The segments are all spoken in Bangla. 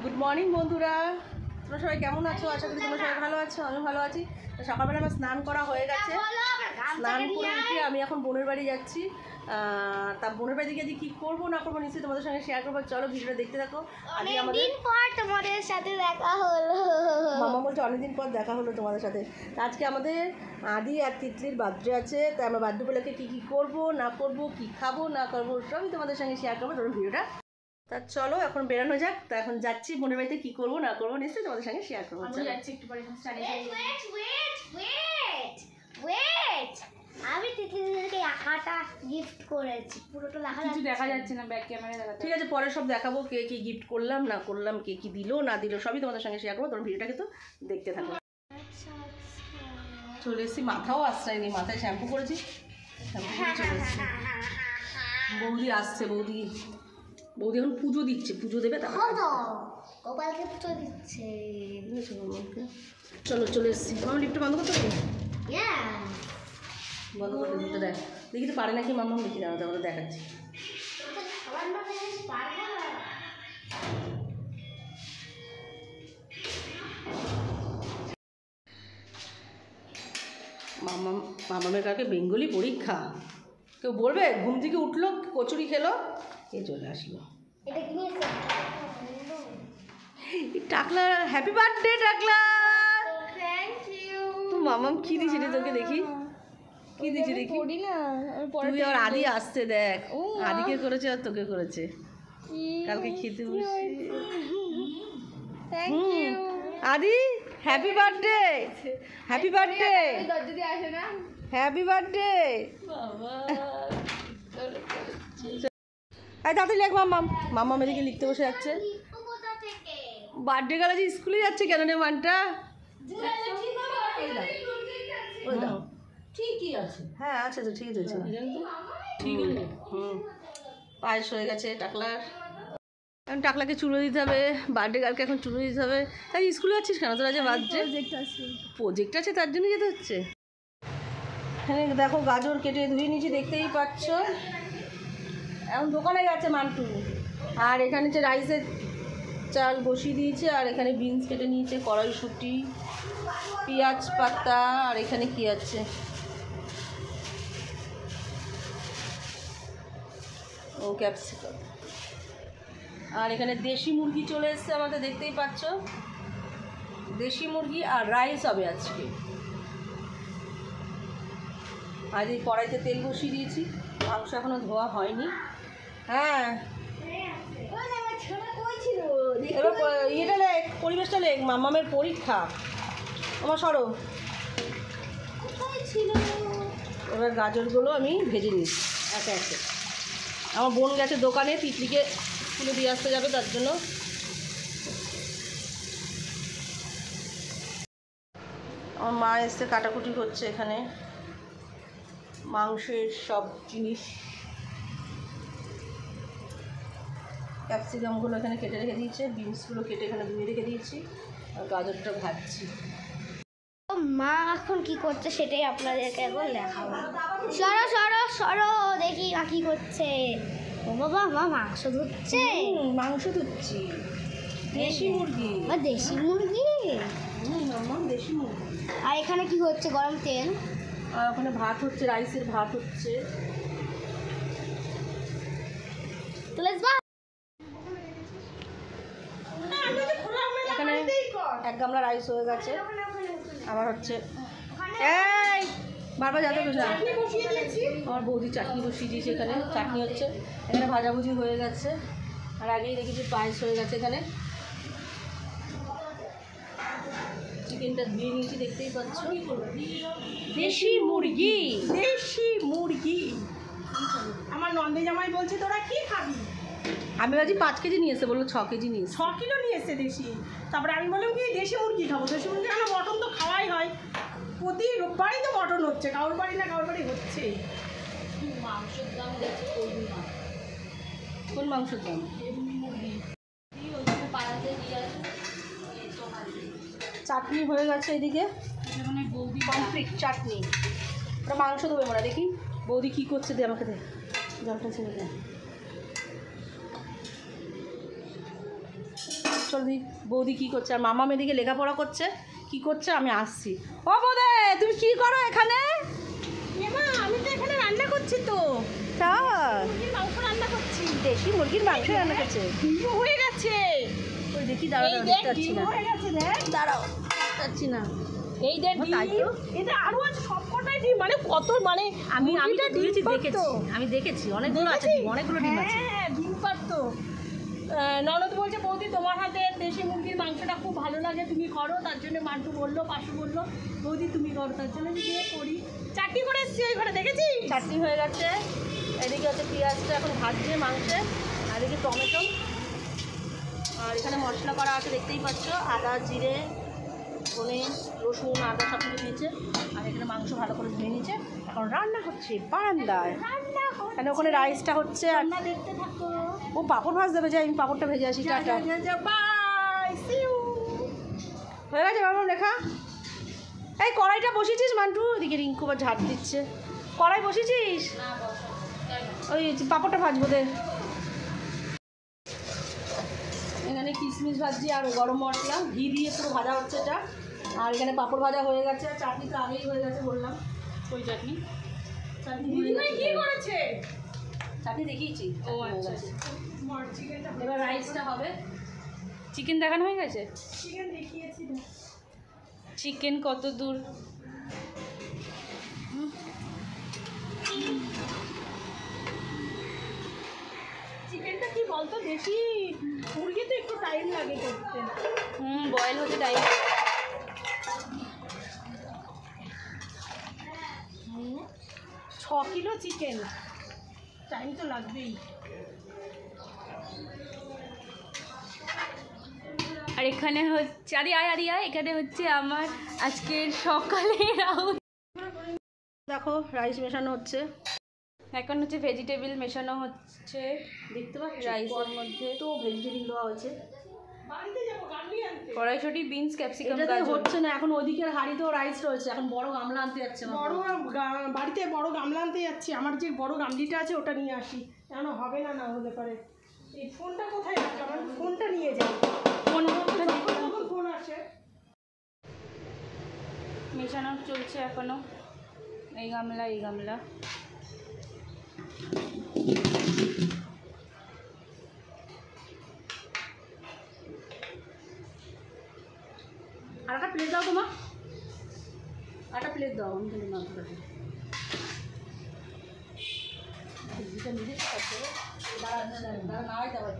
গুড মর্নিং বন্ধুরা, তোমরা সবাই কেমন আছো? আশা করি তোমরা সবাই ভালো আছো, আমি ভালো আছি। তো সকালবেলা আমার স্নান করা হয়ে গেছে। স্নান করে উঠে আমি এখন বোনের বাড়ি যাচ্ছি। তা বোনের বাড়ি গিয়ে কী করবো না করবো নিশ্চয়ই তোমাদের সঙ্গে শেয়ার করবো। চলো ভিডিওটা দেখতে থাকো। আজকে আমাদের তোমাদের সাথে দেখা হলো। মামা বলছে অনেকদিন পর দেখা হলো তোমাদের সাথে। আজকে আমাদের আদি আর তিতলির বার্থডে আছে। তাই আমরা বার্থডে উপলক্ষে কী করবো না করবো, কী খাবো না করবো সবই তোমাদের সঙ্গে শেয়ার করবো। তোমরা ভিডিওটা তা চলো এখন বেরোনো যাক। তা এখন যাচ্ছি বোনের বাড়িতে, কী করবো না করবো নিশ্চয়ই তোমাদের সঙ্গে শেয়ার করবো। যাচ্ছি একটু পরে। আমি তিতলিদেরকে আঁকাটা গিফট করেছি, পুরোটা দেখা যাচ্ছে না, ব্যাক ক্যামেরা দেখা। ঠিক আছে, পরে সব দেখাবো কে কী গিফট করলাম না করলাম, কে কী দিলো না দিলো সবই তোমাদের সঙ্গে শেয়ার করবো। তোমরা ভিডিওটাকে তো দেখতে থাকো। চলে এসেছি, মাথাও আশ্রয়নি, মাথায় শ্যাম্পু করেছি, শ্যাম্পু করে চলে এসেছি। বৌদি আসছে, বৌদি এখন পুজো দিচ্ছে, পুজো দেবে তারপর গোপালকে পুজো দিচ্ছে। চলো চলে এসেছি। আমার লিফটটা বন্ধ করতে হবে, বন্ধ করতে দিতে দেখ, দেখি তো পারে নাকি মামা, দেখি না তারপরে দেখাচ্ছি। মামামের কাকে বেঙ্গলি পরীক্ষা, কেউ বলবে ঘুম থেকে উঠলো কচুরি খেলো, কে চলে আসলো। টাকলা, হ্যাপি বার্থডে টাকলা। তো মামাম কি দিয়েছি রে তোকে, দেখি কি দিয়েছি দেখি। তুই আর আদি আসছে, দেখ আদিকে করেছে আর তোকে করেছে, কালকে খেতে বসে। আদি happy birthday, happy birthday, happy birthday. তাড়াতাড়ি লেখ মাম্মাম। মাম্মাম এদিকে লিখতে বসে যাচ্ছে। বার্থডে গেল যে স্কুলে যাচ্ছে কেন রে মানটা? ঠিকই আছে, হ্যাঁ আছে তো, ঠিক আছে। পায়েস হয়ে গেছে টাকলার। এখন টাকলাকে চুলো দিতে হবে, বার্থডে গার্লকে এখন চুলো দিতে হবে। তাই স্কুলে যাচ্ছিস কেন তোরা? যে বার্থডে প্রজেক্ট আছে তার জন্য যেতে হচ্ছে। এখানে দেখো গাজর কেটে ধুয়ে নিয়েছি, দেখতেই পাচ্ছ। এখন দোকানে গেছে মান্টু। আর এখানে হচ্ছে রাইসের চাল বসিয়ে দিয়েছে, আর এখানে বিনস কেটে নিয়েছে, কড়াইশুঁটি, পেঁয়াজ পাতা, আর এখানে কি আছে, ও ক্যাপসিকাম। আর এখানে দেশি মুরগি চলে এসছে আমাদের, দেখতেই পাচ্ছ। দেশি মুরগি আর রাইস হবে আজকে। আর এই কড়াইতে তেল বসিয়ে দিয়েছি, মাংস এখনও ধোয়া হয়নি। হ্যাঁ এবার ইয়েটা লেখ, পরিবেশটা লেখ। মামামের পরীক্ষা, আমার সরো ছিল। এবার গাজরগুলো আমি ভেজে নিচ্ছি একে একে। আমার বোন গেছে দোকানে, তিতলিকে তুলে দিয়ে আসতে যাবে, তার জন্য। আমার মা এসে কাটাকুটি করছে এখানে মাংসের সব জিনিস। ক্যাপসিকামগুলো এখানে কেটে রেখে দিয়েছে, বিনসগুলো কেটে এখানে ধুয়ে রেখে দিয়েছি, আর গাজরটা ভাজছি। মা এখন কি করছে সেটাই আপনাদেরকে এখন দেখাবো। সরো সরো সরো, দেখি মা কি করছে। ও বাবা, মা মাংস ধুচ্ছে। মাংস ধুচ্ছি, দেশি মুরগি। দেশি মুরগি, দেশি মুরগি। আর এখানে কি হচ্ছে? গরম তেল। আর ওখানে ভাত হচ্ছে, রাইসের ভাত হচ্ছে। এখানে 1 গামলা রাইস হয়ে গেছে। আবার হচ্ছে এই বারবার যাতে বুঝলাম, আমার বৌদি চাটনি বসিয়ে দিয়েছে। এখানে চাটনি হচ্ছে, এখানে ভাজাভুজি হয়ে গেছে। আর আগেই দেখেছি পায়েস হয়ে গেছে। এখানে চিকেনটা ধুয়ে নিয়েছি, দেখতেই পাচ্ছ। দেশি মুরগি, দেশি মুরগি। আমার নন্দে জামাই বলছে তোরা কি খাবি? আমি ভাবছি 5 কেজি নিয়ে এসে, বললো 6 কেজি নিয়ে এসে। 6 কিলো নিয়ে এসছে দেশি। তারপরে আমি বললাম কি দেশি মুরগি খাবো। দেশি মুরগি কেন? মটন তো খাওয়াই হয়, প্রতি রোববারই তো মটন হচ্ছে, কারোর বাড়ি না কারোর বাড়ি হচ্ছে। মাংসের দাম দেখছি, কোন মাংসের দাম? চাটনি হয়ে গেছে এদিকে, কমপ্লিট চাটনি। ওটা মাংস দেবে মনে, দেখি বৌদি কী করছে, দে আমাকে, দে জলটা ছেড়ে দে। করে দিই বৌদি কী করছে, আর মামা মেয়েদিকে লেখাপড়া করছে। কি করছে আমি আসছি। ও বৌদে, তুমি কি করো এখানে? এমা আমি তো এখানে রান্না করছি তো, তা মুরগির মাংস রান্না করছি। দেশি মুরগির মাংস রান্না করছে। ডিমও হয়ে গেছে। ওই দেখি, দাঁড়াও এই দাঁড়াও, দেখ দেখতে পাচ্ছি ডিম না। হয়ে গেছে, দেখ দাঁড়াও, পাচ্ছি না। এই দেখ ও, তাই ডিম। তো। এটা আরো আছে সবকটাই ডিম, মানে কত, মানে আমি মুরগিটা ডিম দেখেছি, পারতো। আমি দেখেছি অনেকগুলো আছে ডিম, অনেকগুলো ডিম আছে। হ্যাঁ ডিম পারতো। ননদ বলছে বৌদি তোমার হাতে দেশি মুরগির মাংসটা খুব ভালো লাগে, তুমি করো। তার জন্য মান্টু বললো, পাশু বললো বৌদি তুমি করো, তার জন্য আমি দিয়ে করি। চাটনি করে এসছি ওই ঘরে, দেখেছি চাটনি হয়ে গেছে। এদিকে হচ্ছে পেঁয়াজটা এখন ভাজছে মাংসে, আর এদিকে টমেটো, আর এখানে মশলা করা আছে দেখতেই পাচ্ছ, আদা জিরে ধনে রসুন আদা সব কিছু দিয়েছে। আর এখানে মাংস ভালো করে ধুয়ে নিচ্ছে, এখন রান্না হচ্ছে বারান্দায়। এখানে ওখানে রাইসটা হচ্ছে, আর রান্না দেখতে থাকো। ও পাঁপড় ভাজ দেবে, যাই আমি পাঁপড়টা ভেজে আসি। টাটা। Bye see you. হয়ে গেছে বাবা লেখা। এই কড়াইটা বসিয়েছিস মান্টু? ওদিকে রিঙ্কু বা ঝাড় দিচ্ছে। কড়াই বসিয়েছিস? ওই পাঁপড়টা ভাজবো দে। এখানে কিশমিশ ভাজছি আর গরম মশলা ঘি দিয়ে পুরো ভাজা হচ্ছে এটা। আর এখানে পাঁপড় ভাজা হয়ে গেছে, চাটনি তো আগেই হয়ে গেছে বললাম। ওই চাটনি দিদিভাই কি করেছে? চাটনি দেখিয়েছি। ও আচ্ছা, চিকেনটা এবার রাইসটা হবে। চিকেন দেখানো হয়ে গেছে? চিকেন দেখিয়েছি না। চিকেন কত দূর? চিকেনটা কি বলতো, দেশি মুরগি তো একটু টাইম লাগে করতে। বয়েল হতে টাইম। 6 কিলো চিকেন, টাইম তো লাগবেই। আর এখানে হচ্ছে আরিয়া এখানে হচ্ছে আমার আজকের সকালে রাউন্ড। দেখো রাইস মেশানো হচ্ছে। এখন হচ্ছে ভেজিটেবল মেশানো হচ্ছে, দেখতে পাচ্ছ রাইসের মধ্যে তো ভেজিটেবল দেওয়া হয়েছে। বাড়িতে যাবো গামলি আনতে। কড়াইশুঁটি বিনস ক্যাপসিকাম এটাতে গাজর। হচ্ছে না, এখন ওইদিকের হাঁড়িতেও রাইস রয়েছে, এখন বড় গামলা আনতে যাচ্ছে আমার বড় বাড়িতে বড় গামলা আনতে যাচ্ছি। আমার যে বড় গামলিটা আছে ওটা নিয়ে আসি, কেন হবে না, না হলে পারে। এই ফোনটা কোথায় রাখি? আমার ফোনটা নিয়ে যাই, যখন ফোন আসে। মেশানো চলছে এখনো। এই গামলা আর একটা প্লেট দাও তোমার, একটা প্লেট দাও। আমি কিন্তু মাংস কাটি নিজে দাঁড়া না হয় যাবার।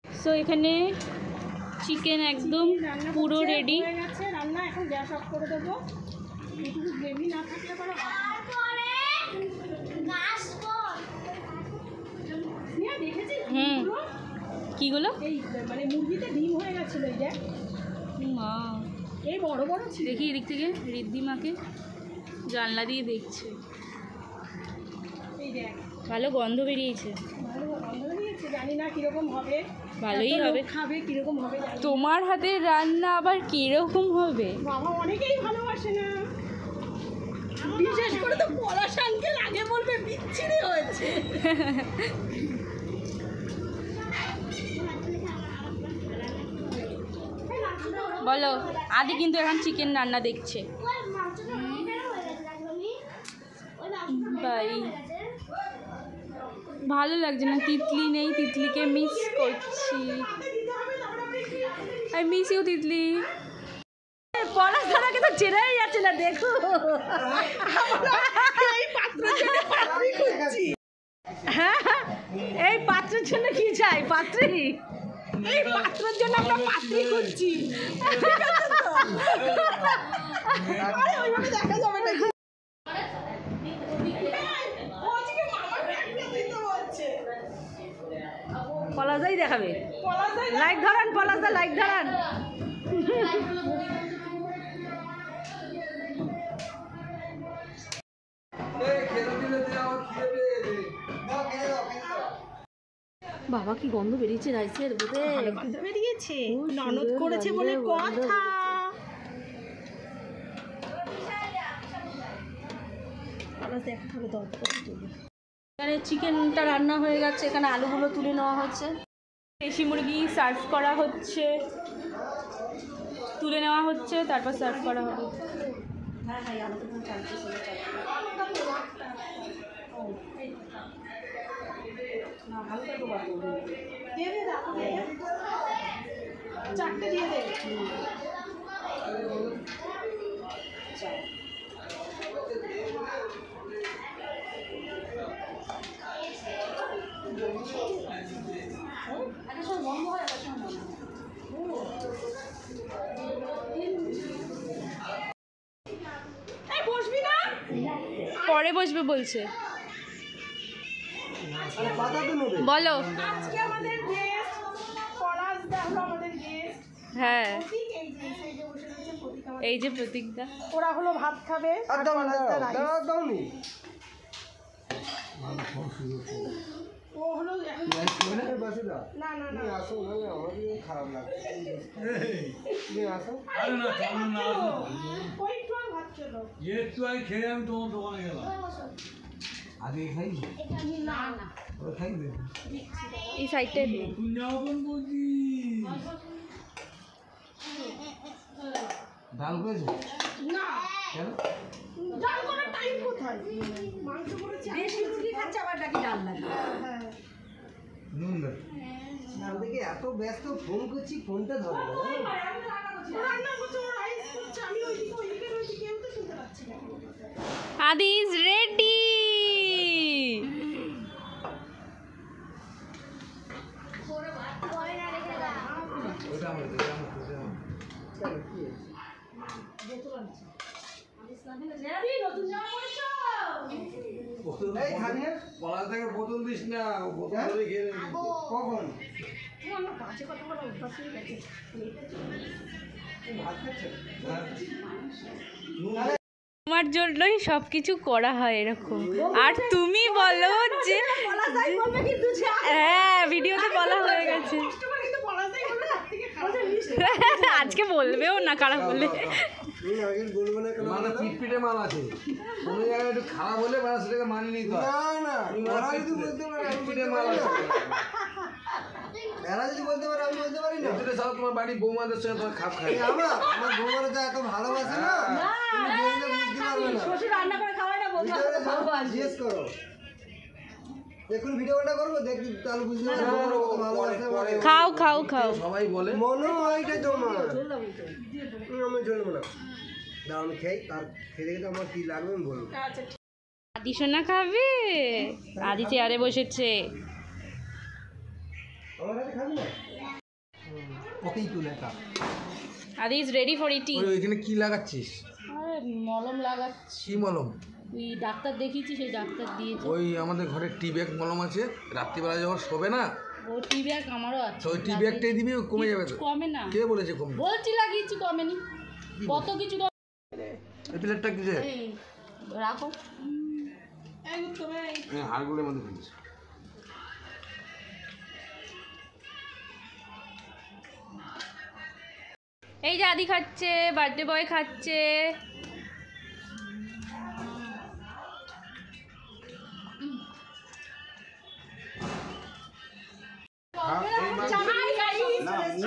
সো এখানে চিকেন একদম রান্না পুরো হচ্ছে, রেডি। হয়ে গেছে রান্না, এখন গ্যাস অফ করে দেবো। একটু গ্রেভি না থাকলে পরে দেখেছি ডিমগুলো? কিগুলো? এই মানে মুরগিতে ডিম হয়ে গেছিল, এই দেখ মা এই বড় বড় ছিল। দেখি এদিক থেকে রিদ্ধিমাকে জানলা দিয়ে দেখছে। এই দেখ ভালো গন্ধ বেরিয়েছে। ভালো গন্ধ দিয়েছে, জানি না কিরকম হবে। ভালোই এত লোক হবে। খাবে কিরকম হবে জানি না। তোমার হাতের রান্না আবার কিরকম হবে? বাবা অনেকেই ভালোবাসে না, বিশেষ করে তো পলাশ আঙ্কেল আগে বলবে বিচ্ছিরি হয়েছে। বলো, আদি কিন্তু এখন চিকেন রান্না দেখছে। ভাই ভালো লাগছে না, তিতলি নেই, তিতলিকে মিস করছি। I miss you Titli. Palash দাদাকে তো চেনাই যাচ্ছে না, দেখো হ্যাঁ এই পাত্রের জন্য কি চাই? পাত্রী, এই পাত্রের জন্য আমরা পাত্রী খুঁজছি। আরে ওইভাবে দেখা যাবে না। পলাশদাই দেখাবে। Palash da like ধরান, পলাশদা like ধরান। বাবা কি গন্ধ বেরিয়েছে রাইসের বোধে। ভালো গন্ধ বেরিয়েছে, ননদ করেছে বলে কথা। এখানে চিকেনটা রান্না হয়ে গেছে, এখানে আলুগুলো তুলে নেওয়া হচ্ছে, দেশি মুরগি সার্ভ করা হচ্ছে, তুলে নেওয়া হচ্ছে, তারপর সার্ভ করা হবে। চারটে দিয়ে দে। বসবি না, পরে বসবে বলছে। বলো। আজকে আমাদের গেস্ট পলাশ দা হলো আমাদের গেস্ট। হ্যাঁ, ঠিক এই যে সাইডে বসে রয়েছে প্রতীক আমাদের। এই যে প্রতীকদা। ওরা হলো ভাত খাবে আর পলাশ দা রাইস। ও হলো এখন না না না আসো না, আমাদের খারাপ লাগে। তুমি আসো। আরে না চলো না, ওই একটু আর ভাত চলো। একটু আগে খেয়ে আমি তোমার দোকানে গেলাম। আগে খাই না না ওরা খাইবে এই সাইডটা নতুন যাওয়ান বলছি। ডাল করেছে না, কেন? ডাল করার টাইম কোথায়? মাংস করেছে, দেশি মুরগি খাচ্ছে আবার নাকি ডাল লাগে। হ্যাঁ নুন দেয়। দেখে এত ব্যস্ত ফোন করছি, ফোনটা ধরে না। রান্না করছে, ও রাইস করছে, আমি ওইদিকে রয়েছি, কেউ তো শুনতে পাচ্ছি না। আদি ইজ রেডি। ওটা আমার এই খাবি না? পলা থেকে বোতল দিস না, বোতল ধরে খেয়ে নিবি। কখন? আমার কাছে কথা বলা অভ্যাস হয়ে গেছে। তুই ভাত খাচ্ছিস? তোমার জন্যই সব কিছু করা হয় এরকম। আর তুমি বলো যে হ্যাঁ, ভিডিওতে বলা হয়ে গেছে। কিন্তু পলাশ দাই বললো হাত থেকে খাওয়া। আজকে বলবেও না কারা বলে। তুমি আগে বলবো না কেন? মানে পিটপিটে মাল আছে, কোনো জায়গায় একটু খারাপ হলে মানে সেটাকে মানিয়ে নিতে হয়। না না, ওরা যদি বলতে পারে আমি পিটপিটে বলতে মাল পারি আছে। না। এরা যদি বলতে পারে আমি বলতে পারি না। এতে সব তোমার বাড়ির বৌমাদের সঙ্গে তোমার খাপ খাই। এই আমার বৌমারা যা এত ভালোবাসে না, তুমি দেখলে বুঝতে পারবে না। শ্বশুর রান্না করে খাওয়ায় না, বৌমা ভিতরে ভালো যাও, আছে। জিজ্ঞেস করো। এখন ভিডিওটা করবো, দেখি তাহলে বুঝতে পারবে বৌমারা কত ভালোবাসে আমার। খাও খাও খাও। সবাই বলে মনে হয়টা তোমার আমি চলবো না। দাও আমি খাই, তার খেতে খেতে আমার কি লাগবে আমি বলবো। আচ্ছা আদি সোনা খাবে? আদি চেয়ারে বসেছে। আমার কাছে খাবি না? ওকেই তুলে একটা। আদি ইজ রেডি ফর ইটিং। ওই ওইখানে কি লাগাচ্ছিস? আরে মলম লাগাচ্ছি, কি মলম? ওই ডাক্তার দেখিয়েছি, সেই ডাক্তার দিয়েছে। ওই আমাদের ঘরে টি ব্যাগ মলম আছে, রাত্রিবেলা যখন শোবে না, ও টি ব্যাগ আমারও আছে, তো ওই টি ব্যাগটাই দিবি, ও কমে যাবে তো। কমে না, কে বলেছে কমবে? বলছি লাগিয়েছি কমেনি, কত কিছু তো। এই প্লেটটা কিসে? এই রাখো, এই তুমি হাড়গুলোর মধ্যে ফেলেছে। এই যে আদি খাচ্ছে, বার্থডে বয় খাচ্ছে।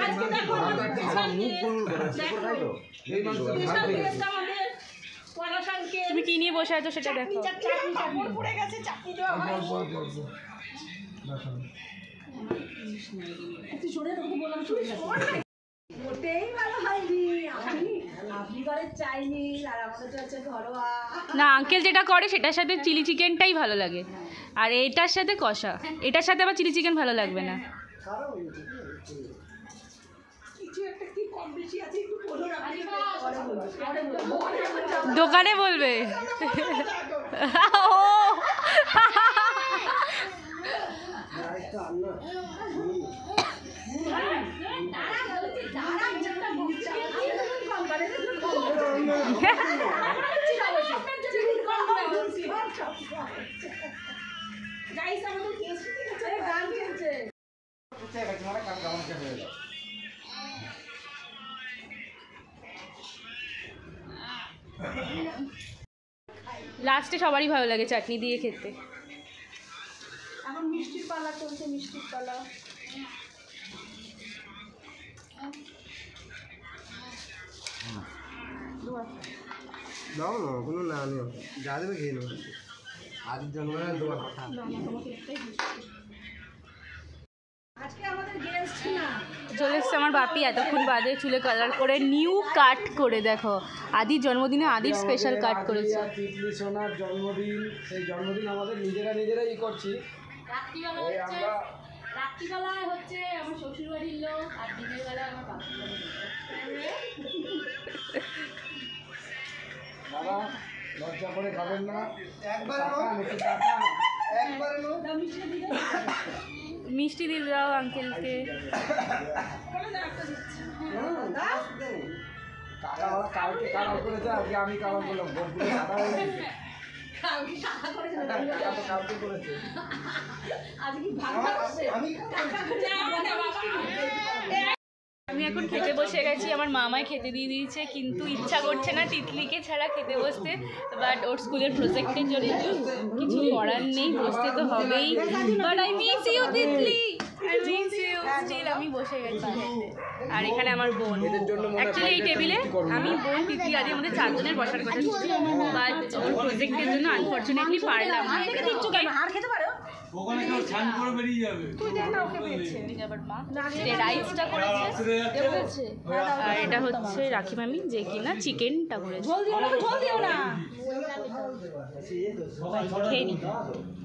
আজকে দেখো এই মাংস আমাদের পলাশ আঙ্কেল তুমি কি নিয়ে বসে আছো সেটা দেখো। কাপড় পড়ে গেছে, চাকরি দেওয়া হয়। তুই সরে তোকে বললাম সরে গেছে। মোটেই ভালো হয়নি, আপনি ঘরে চাইনিজ আর আমাদের চলছে ঘরোয়া। না, আঙ্কেল যেটা করে সেটার সাথে চিলি চিকেনটাই ভালো লাগে, আর এটার সাথে কষা। এটার সাথে আবার চিলি চিকেন ভালো লাগবে না। কিছু একটা কি কম বেশি আছে একটু বলো না, পরে বলবো। দোকানে বলবে। ও রাইসটা আন না। গাইস আমাদের কেস ঠিক আছে, গান চলছে। চেয়ে গেছে মানে কালকে আমাকে হয়ে যাবে। লাস্টে সবারই ভালো লাগে চাটনি দিয়ে খেতে। এখন মিষ্টির পালা চলছে, মিষ্টির পালা। দাও না, কোনো না নিও, যা দেবে খেয়ে নেবো। আজকের জন্মদিনে তোমার কথা। আজকে আমাদের গেস্ট না, চলে এসছে আমার বাপি এতক্ষণ বাদে চুলে কালার করে নিউ কাট করে। দেখো আদির জন্মদিনে আদির স্পেশাল কাট করেছে। তিতলি সোনার জন্মদিন, সেই জন্মদিন আমাদের নিজেরাই করছি। এই আমরা রাত্রিবেলায় হচ্ছে আমার শ্বশুর বাড়ির লোক, আর দিনের বেলায় আমার বাপের বাড়ির লোক। দাদা লজ্জা করে খাবেন না, একবার টাকা নাকি টাকা। একবারে নো। মিষ্টি দিয়ে দাও আঙ্কেলকে। টাকা ওরা কালকে কালার করেছে, আজকে আমি কালার করলাম। বকগুলো টাকা হয়ে গেছে। টাকা তো কালকে করেছে। আমি এখন খেতে বসে গেছি, আমার মামাই খেতে দিয়ে দিয়েছে, কিন্তু ইচ্ছা করছে না তিতলিকে ছাড়া খেতে বসতে। বাট ওর স্কুলের প্রজেক্টের জন্য কিছু করার নেই, বসতে তো হবেই। But I miss you Titli, I miss you still. আমি বসে গেছি খেতে। আর এখানে আমার বোন, অ্যাকচুয়ালি এই টেবিলে আমি বোন তিতলি আদি আমাদের 4 জনের বসার কথা ছিল, বাট ওর প্রজেক্টের জন্য আনফর্চুনেটলি পারলাম না। আর খেতে পারো? ওখানে কেউ ছান করে বেরিয়ে যাবে। আবার মা রাইসটা করেছে, আর এটা হচ্ছে রাখি মামি যে কিনা চিকেনটা করেছে। ঝোল দিও না, ঝোল দিও না। খেয়ে নি।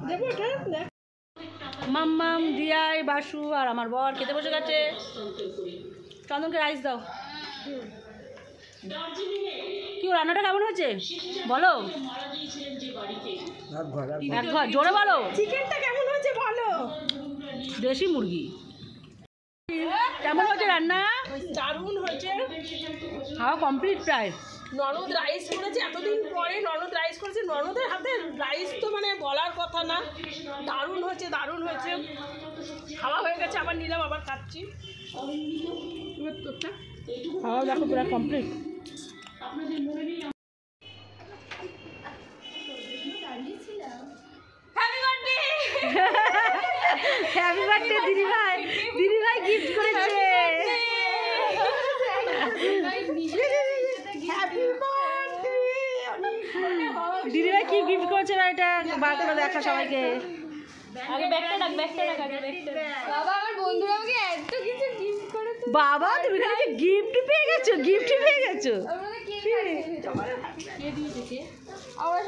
দেবো এটা, দেখ। মাম্মাম, দিয়াই, বাসু আর আমার বর খেতে বসে গেছে। চন্দনকে রাইস দাও। কি রান্নাটা কেমন হয়েছে বলো? এক ঘর জোরে বলো। চিকেনটা কেমন হয়েছে বলো? দেশি মুরগি। কেমন হয়েছে রান্না? দারুণ হয়েছে। খাওয়া কমপ্লিট প্রায়। ননদ রাইস করেছে, এতদিন পরে ননদ রাইস করেছে। ননদের হাতে রাইস তো মানে বলার কথা না। দারুণ হয়েছে, দারুণ হয়েছে। খাওয়া হয়ে গেছে, আবার নিলাম, আবার খাচ্ছি। খাওয়া দেখো পুরো কমপ্লিট। হ্যাপি বার্থডে দিদিভাই। দিদিভাই গিফট করেছে। দিদিভাই কি গিফট করেছে না, এটা বার করে দেখা সবাইকে। আগে ব্যাগটা রাখ, ব্যাগটা রাখ, আগে ব্যাগটা রাখ। বাবা আমার বন্ধুরা আমাকে এত কিছু গিফট করেছে। বাবা তুমি খালি গিফট পেয়ে গেছো, গিফট পেয়ে গেছো। আমরা কেক কাটতে। আমরা